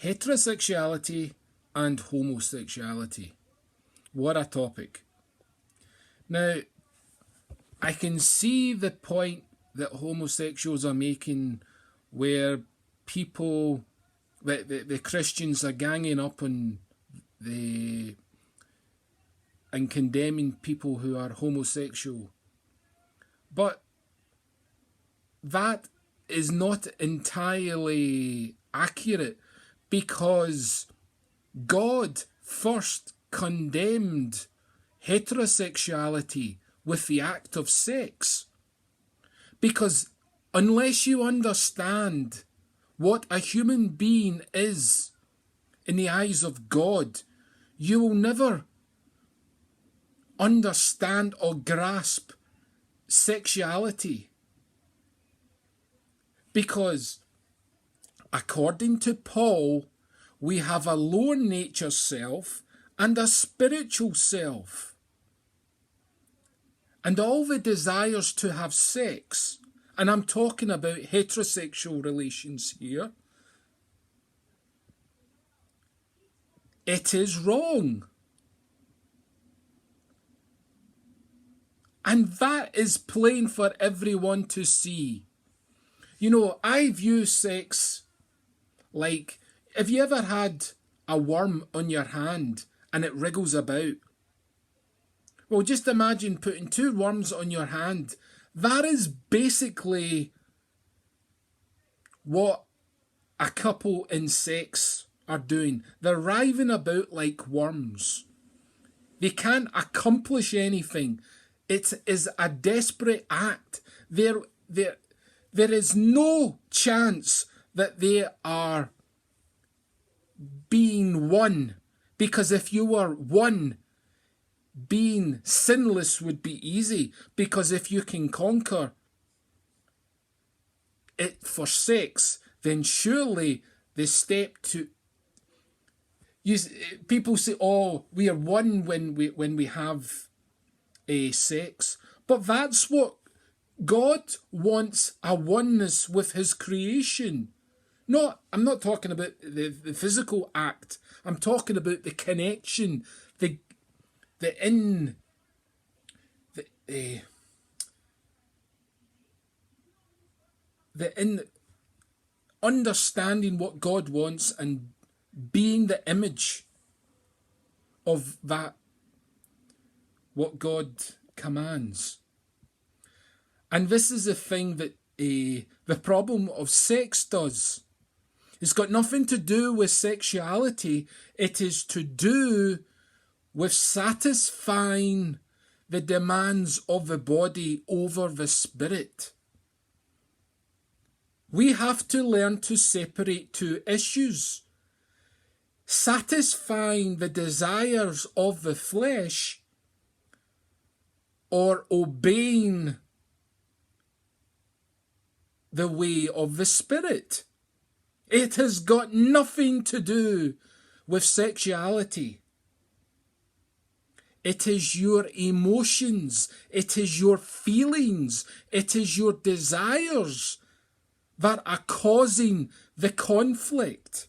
Heterosexuality and homosexuality. What a topic. Now, I can see the point that homosexuals are making where people, the Christians are ganging up on and condemning people who are homosexual. But that is not entirely accurate, because God first condemned heterosexuality with the act of sex. Because unless you understand what a human being is in the eyes of God, you will never understand or grasp sexuality. Because according to Paul, we have a lower nature self and a spiritual self. And all the desires to have sex, and I'm talking about heterosexual relations here, it is wrong. And that is plain for everyone to see. You know, I view sex like, have you ever had a worm on your hand and it wriggles about? Well, just imagine putting two worms on your hand. That is basically what a couple in sex are doing. They're writhing about like worms. They can't accomplish anything. It is a desperate act. There is no chance that they are being one. Because if you were one, being sinless would be easy. Because if you can conquer it for sex, then surely the step to... people say, oh, we are one when we have a sex. But that's what God wants, a oneness with his creation. I'm not talking about the physical act. I'm talking about the connection, the understanding what God wants and being the image of that, what God commands. And this is the thing that the problem of sex does. It's got nothing to do with sexuality. It is to do with satisfying the demands of the body over the spirit. We have to learn to separate two issues. Satisfying the desires of the flesh or obeying the way of the spirit. It has got nothing to do with sexuality. It is your emotions, it is your feelings, it is your desires that are causing the conflict.